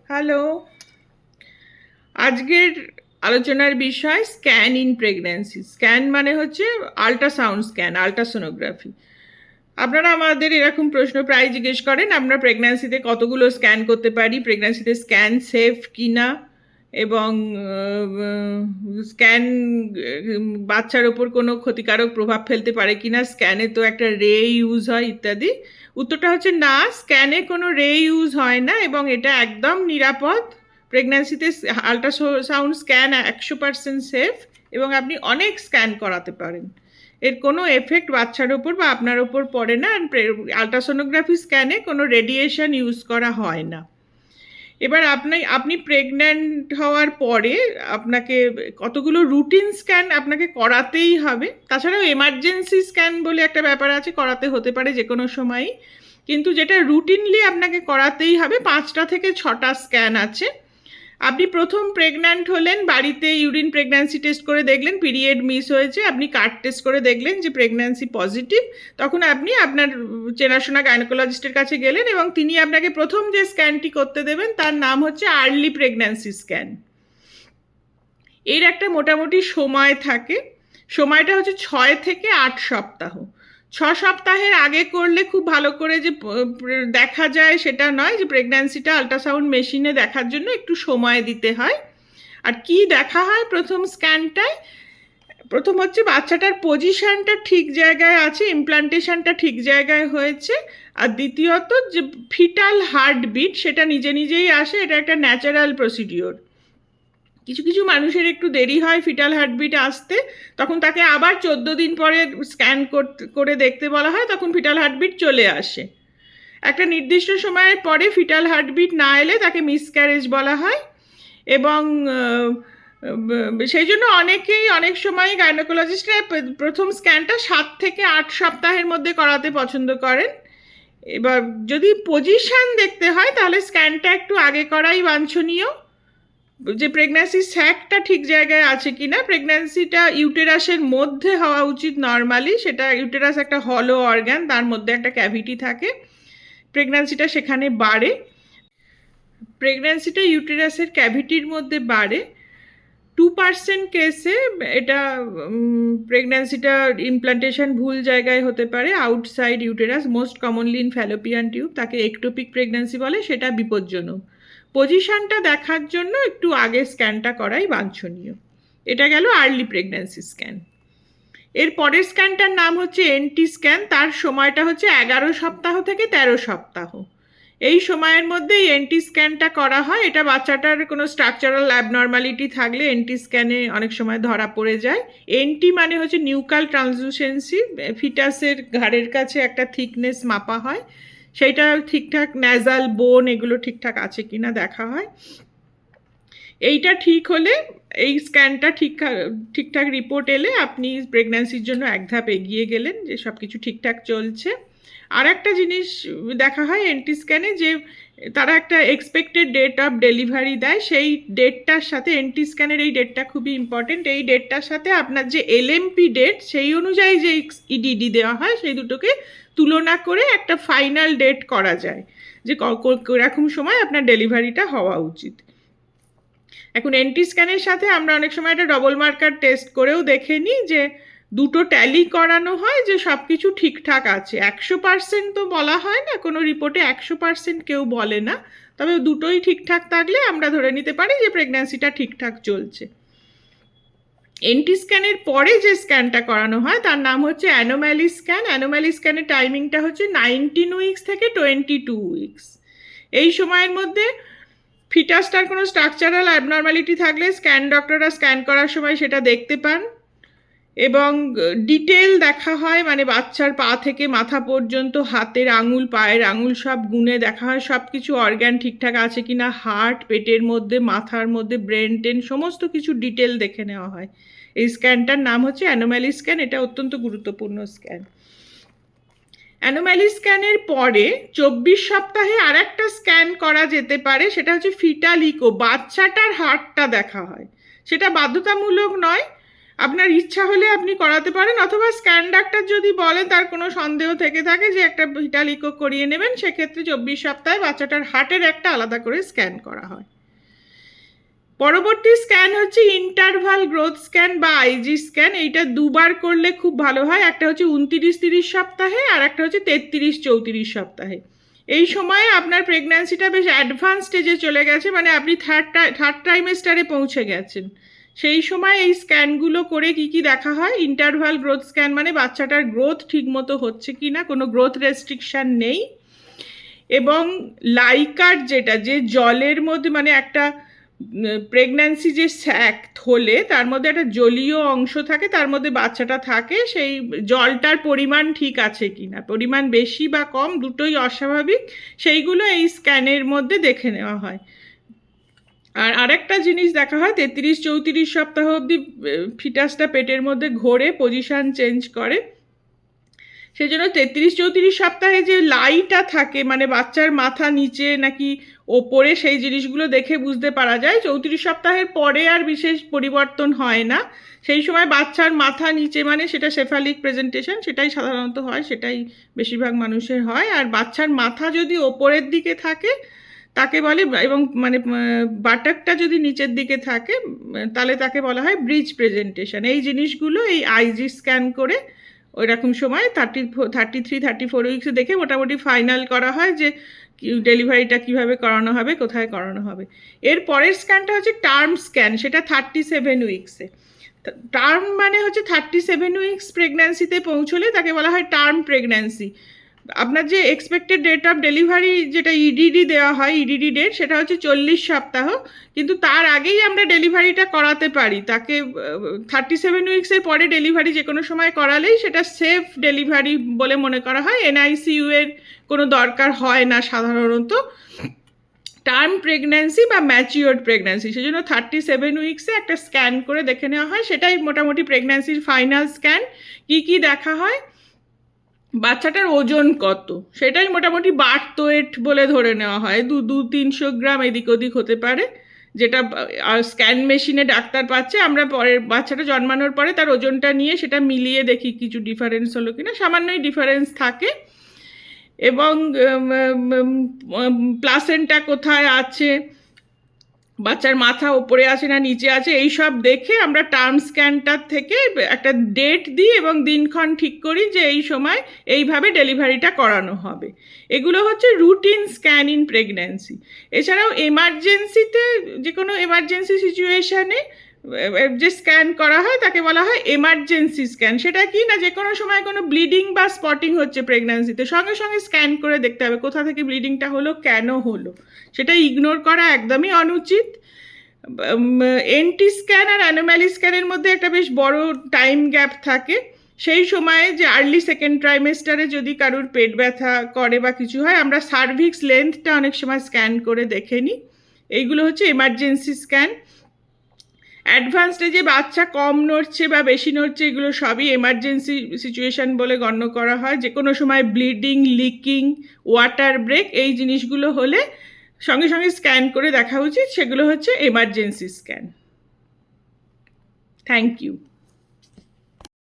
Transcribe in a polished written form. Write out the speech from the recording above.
Hello, আজকের আলোচনার বিষয় স্ক্যান ইন প্রেগন্যান্সি। স্ক্যান মানে হচ্ছে আল্ট্রাসাউন্ড স্ক্যান, আল্ট্রাসোনোগ্রাফি। আপনারা আমাদের এরকম প্রশ্ন প্রায় জিজ্ঞেস করেন, আমরা প্রেগন্যান্সিতে কতগুলো স্ক্যান করতে পারি, প্রেগন্যান্সিতে স্ক্যান সেফ কি না, এবং স্ক্যান বাচ্চার ওপর কোনো ক্ষতিকারক প্রভাব ফেলতে পারে কি না, স্ক্যানে তো একটা রে ইউজ হয় ইত্যাদি। উত্তরটা হচ্ছে না, স্ক্যানে কোনো রে ইউজ হয় না এবং এটা একদম নিরাপদ। প্রেগন্যান্সিতে আল্ট্রাসাউন্ড স্ক্যান 100% সেফ এবং আপনি অনেক স্ক্যান করাতে পারেন। এর কোনো এফেক্ট বাচ্চার ওপর বা আপনার ওপর পড়ে না। আল্ট্রাসোনোগ্রাফি স্ক্যানে কোনো রেডিয়েশন ইউজ করা হয় না। এবার আপনি প্রেগন্যান্ট হওয়ার পরে আপনাকে কতগুলো রুটিন স্ক্যান আপনাকে করাতেই হবে। তাছাড়াও এমার্জেন্সি স্ক্যান বলে একটা ব্যাপার আছে, করাতে হতে পারে যে কোনো সময়ই, কিন্তু যেটা রুটিনলি আপনাকে করাতেই হবে 5টা থেকে 6টা স্ক্যান আছে। আপনি প্রথম প্রেগন্যান্ট হলেন, বাড়িতে ইউরিন প্রেগন্যান্সি টেস্ট করে দেখলেন পিরিয়ড মিস হয়েছে, আপনি কার্ড টেস্ট করে দেখলেন যে প্রেগন্যান্সি পজিটিভ। তখন আপনি আপনার চেনাশোনা গাইনোকোলজিস্টের কাছে গেলেন এবং তিনি আপনাকে প্রথম যে স্ক্যানটি করতে দেবেন তার নাম হচ্ছে আর্লি প্রেগন্যান্সি স্ক্যান। এর একটা মোটামুটি সময় থাকে, সময়টা হচ্ছে 6 থেকে 8 সপ্তাহ। 6 সপ্তাহের আগে করলে খুব ভালো করে যে দেখা যায় সেটা নয়, যে প্রেগন্যান্সিটা আল্ট্রাসাউন্ড মেশিনে দেখার জন্য একটু সময় দিতে হয়। আর কি দেখা হয় প্রথম স্ক্যানটায়? প্রথম হচ্ছে বাচ্চাটার পজিশনটা ঠিক জায়গায় আছে, ইমপ্লান্টেশনটা ঠিক জায়গায় হয়েছে। আর দ্বিতীয়ত যে ফিটাল হার্টবিট সেটা নিজে নিজেই আসে, এটা একটা ন্যাচারাল প্রসিডিওর। কিছু কিছু মানুষের একটু দেরি হয় ফিটাল হার্টবিট আসতে, তখন তাকে আবার 14 দিন পরে স্ক্যান করে দেখতে বলা হয়, তখন ফিটাল হার্টবিট চলে আসে। একটা নির্দিষ্ট সময়ের পরে ফিটাল হার্টবিট না এলে তাকে মিসক্যারেজ বলা হয়। এবং সেই জন্য অনেকেই অনেক সময় গাইনোকোলজিস্টরা প্রথম স্ক্যানটা 7 থেকে 8 সপ্তাহের মধ্যে করাতে পছন্দ করেন। এবার যদি পজিশন দেখতে হয় তাহলে স্ক্যানটা একটু আগে করাই বাঞ্ছনীয়, যে প্রেগন্যান্সির স্যাকটা ঠিক জায়গায় আছে কিনা। প্রেগন্যান্সিটা ইউটেরাসের মধ্যে হওয়া উচিত নর্মালি, সেটা ইউটেরাস একটা হলো অর্গান, তার মধ্যে একটা ক্যাভিটি থাকে, প্রেগন্যান্সিটা সেখানে বাড়ে। প্রেগন্যান্সিটা ইউটেরাসের ক্যাভিটির মধ্যে বাড়ে। 2% কেসে এটা প্রেগন্যান্সিটা ইমপ্লান্টেশন ভুল জায়গায় হতে পারে, outside uterus, most commonly in Fallopian tube, তাকে একটোপিক প্রেগন্যান্সি বলে, সেটা বিপজ্জনক। পজিশনটা দেখার জন্য একটু আগে স্ক্যানটা করাই বাঞ্ছনীয়। এটা গেল আর্লি প্রেগন্যান্সি স্ক্যান। এর পরের স্ক্যানটার নাম হচ্ছে এনটি স্ক্যান, তার সময়টা হচ্ছে 11 সপ্তাহ থেকে 13 সপ্তাহ। এই সময়ের মধ্যে এনটি স্ক্যানটা করা হয়। এটা বাচ্চাটার কোনো স্ট্রাকচারাল অ্যাবনর্মালিটি থাকলে এনটি স্ক্যানে অনেক সময় ধরা পড়ে যায়। এনটি মানে হচ্ছে নিউকাল ট্রান্সলুসেন্সি, ফিটাসের ঘাড়ের কাছে একটা থিকনেস মাপা হয়, সেইটা ঠিকঠাক ন্যাজাল বোন এগুলো ঠিকঠাক আছে কিনা দেখা হয়। এইটা ঠিক হলে, এই স্ক্যানটা ঠিকঠাক রিপোর্ট এলে আপনি প্রেগন্যান্সির জন্য এক ধাপ এগিয়ে গেলেন, যে সব কিছু ঠিকঠাক চলছে। আর একটা জিনিস দেখা হয় এনটি স্ক্যানে, যে তারা একটা এক্সপেক্টেড ডেট অফ ডেলিভারি দেয়, সেই ডেটটার সাথে, এনটি স্ক্যানের এই ডেটটা খুবই ইম্পর্টেন্ট, এই ডেটটার সাথে আপনার যে এলএমপি ডেট সেই অনুযায়ী যে ইডিডি দেওয়া হয় সেই দুটোকে তুলনা করে একটা ফাইনাল ডেট করা যায়, যে এরকম সময় আপনার ডেলিভারিটা হওয়া উচিত। এখন এনটি স্ক্যানের সাথে আমরা অনেক সময় একটা ডবল মার্কার টেস্ট করেও দেখে নিই, যে দুটো ট্যালি করানো হয় যে সব কিছু ঠিকঠাক আছে। 100% তো বলা হয় না কোনো রিপোর্টে, 100% কেউ বলে না, তবে দুটোই ঠিকঠাক থাকলে আমরা ধরে নিতে পারি যে প্রেগন্যান্সিটা ঠিকঠাক চলছে। এনটি স্ক্যানের পরে যে স্ক্যানটা করানো হয় তার নাম হচ্ছে অ্যানোম্যালি স্ক্যান। অ্যানোম্যালি স্ক্যানের টাইমিংটা হচ্ছে 19 উইকস থেকে 22 উইকস। এই সময়ের মধ্যে ফিটাসটার কোনো স্ট্রাকচারাল অ্যাবনর্মালিটি থাকলে ডক্টররা স্ক্যান করার সময় সেটা দেখতে পান এবং ডিটেল দেখা হয়, মানে বাচ্চার পা থেকে মাথা পর্যন্ত, হাতের আঙুল, পায়ের আঙুল সব গুনে দেখা হয় সব কিছু অর্গ্যান ঠিকঠাক আছে কিনা, হার্ট, পেটের মধ্যে, মাথার মধ্যে, ব্রেন টেন, সমস্ত কিছু ডিটেল দেখে নেওয়া হয়। এই স্ক্যানটার নাম হচ্ছে অ্যানোম্যালি স্ক্যান, এটা অত্যন্ত গুরুত্বপূর্ণ স্ক্যান। অ্যানোম্যালি স্ক্যানের পরে 24 সপ্তাহে আর একটা স্ক্যান করা যেতে পারে, সেটা হচ্ছে ফিটাল ইকো, বাচ্চাটার হার্টটা দেখা হয়। সেটা বাধ্যতামূলক নয়, আপনার ইচ্ছা হলে আপনি করাতে পারেন, অথবা স্ক্যান ডাক্তার যদি বলেন তার কোনো সন্দেহ থেকে থাকে যে একটা ভিটাল ইকো করিয়ে নেবেন, সেক্ষেত্রে 24 সপ্তাহে বাচ্চাটার হার্টের একটা আলাদা করে স্ক্যান করা হয়। পরবর্তী স্ক্যান হচ্ছে ইন্টারভাল গ্রোথ স্ক্যান বা আইজি স্ক্যান। এইটা দুবার করলে খুব ভালো হয়। একটা হচ্ছে 29-30 সপ্তাহে, আর একটা হচ্ছে 33-34 সপ্তাহে। এই সময়ে আপনার প্রেগন্যান্সিটা বেশ অ্যাডভান্স স্টেজে চলে গেছে, মানে আপনি থার্ড ট্রাইমেস্টারে পৌঁছে গেছেন। সেই সময় এই স্ক্যানগুলো করে কি দেখা হয়, ইন্টারভাল গ্রোথ স্ক্যান মানে বাচ্চাটার গ্রোথ ঠিকমতো হচ্ছে কি না, কোনো গ্রোথ রেস্ট্রিকশান নেই, এবং লাইকার যেটা, যে জলের মধ্যে মানে একটা প্রেগন্যান্সি যে স্যাক থলে তার মধ্যে একটা জলীয় অংশ থাকে, তার মধ্যে বাচ্চাটা থাকে, সেই জলটার পরিমাণ ঠিক আছে কি না, পরিমাণ বেশি বা কম দুটোই অস্বাভাবিক, সেইগুলো এই স্ক্যানের মধ্যে দেখে নেওয়া হয়। আর আরেকটা জিনিস দেখা হয়, 33-34 সপ্তাহ অবধি ফিটাসটা পেটের মধ্যে ঘোরে, পজিশন চেঞ্জ করে। সেই জন্য 33-34 সপ্তাহে যে লাইটা থাকে, মানে বাচ্চার মাথা নিচে নাকি ওপরে, সেই জিনিসগুলো দেখে বুঝতে পারা যায়। 34 সপ্তাহের পরে আর বিশেষ পরিবর্তন হয় না। সেই সময় বাচ্চার মাথা নিচে মানে সেটা সেফালিক প্রেজেন্টেশন, সেটাই সাধারণত হয়, সেটাই বেশিরভাগ মানুষের হয়। আর বাচ্চার মাথা যদি ওপরের দিকে থাকে তাকে বলে, এবং মানে বাটাকটা যদি নিচের দিকে থাকে তাহলে তাকে বলা হয় ব্রিজ প্রেজেন্টেশন। এই জিনিসগুলো এই আইজি স্ক্যান করে ওই রকম সময় 33-34 উইক্সে দেখে মোটামুটি ফাইনাল করা হয় যে ডেলিভারিটা কিভাবে করানো হবে, কোথায় করানো হবে। এর পরের স্ক্যানটা হচ্ছে টার্ম স্ক্যান, সেটা 37 উইক্সে। টার্ম মানে হচ্ছে 37 উইক্স প্রেগন্যান্সিতে পৌঁছলে তাকে বলা হয় টার্ম প্রেগন্যান্সি। আপনার যে এক্সপেক্টেড ডেট অফ ডেলিভারি, যেটা ইডিডি দেওয়া হয়, ইডিডি ডেট, সেটা হচ্ছে 40 সপ্তাহ, কিন্তু তার আগেই আমরা ডেলিভারিটা করাতে পারি। তাকে 37 উইক্সের পরে ডেলিভারি যে কোনো সময় করালেই সেটা সেফ ডেলিভারি বলে মনে করা হয়। এনআইসিইউ এর কোনো দরকার হয় না সাধারণত টার্ম প্রেগন্যান্সি বা ম্যাচিওর্ড প্রেগন্যান্সি। সেই জন্য 37 উইক্সে একটা স্ক্যান করে দেখে নেওয়া হয়, সেটাই মোটামুটি প্রেগন্যান্সির ফাইনাল স্ক্যান। কি দেখা হয়, বাচ্চাটার ওজন কত, সেটাই মোটামুটি বার্থ ওয়েট বলে ধরে নেওয়া হয়। 200-300 গ্রাম এদিক ওদিক হতে পারে, যেটা স্ক্যান মেশিনে ডাক্তার পাচ্ছে। আমরা পরের বাচ্চাটা জন্মানোর পরে তার ওজনটা নিয়ে সেটা মিলিয়ে দেখি কিছু ডিফারেন্স হলো কিনা, সামান্যই ডিফারেন্স থাকে। এবং প্লাসেন্টা কোথায় আছে, বাচ্চার মাথা ওপরে আছে না নিচে আছে, এই সব দেখে আমরা টার্ম স্ক্যানটার থেকে একটা ডেট দিই এবং দিনক্ষণ ঠিক করি যে এই সময় এইভাবে ডেলিভারিটা করানো হবে। এগুলো হচ্ছে রুটিন স্ক্যান ইন প্রেগন্যান্সি। এছাড়াও এমার্জেন্সিতে, যে কোনো এমার্জেন্সি সিচুয়েশানে যে স্ক্যান করা হয় তাকে বলা হয় এমার্জেন্সি স্ক্যান। সেটা কি না, যে কোনো সময় কোনো ব্লিডিং বা স্পটিং হচ্ছে প্রেগন্যান্সিতে, সঙ্গে সঙ্গে স্ক্যান করে দেখতে হবে কোথা থেকে ব্লিডিংটা হলো, কেন হলো। সেটা ইগনোর করা একদমই অনুচিত। এনটি স্ক্যান আর অ্যানোম্যালি স্ক্যানের মধ্যে একটা বেশ বড় টাইম গ্যাপ থাকে। সেই সময়ে যে আর্লি সেকেন্ড ট্রাইমেস্টারে যদি কারোর পেট ব্যথা করে বা কিছু হয়, আমরা সার্ভিক্স লেন্থটা অনেক সময় স্ক্যান করে দেখে নিই। এইগুলো হচ্ছে এমার্জেন্সি স্ক্যান। অ্যাডভান্স স্টেজে বাচ্চা কম নড়ছে বা বেশি নড়ছে, এগুলো সবই এমার্জেন্সি সিচুয়েশান বলে গণ্য করা হয়। যে কোনো সময় ব্লিডিং, লিকিং, ওয়াটার ব্রেক, এই জিনিসগুলো হলে সঙ্গে সঙ্গে স্ক্যান করে দেখা উচিত। সেগুলো হচ্ছে এমার্জেন্সি স্ক্যান। Thank you.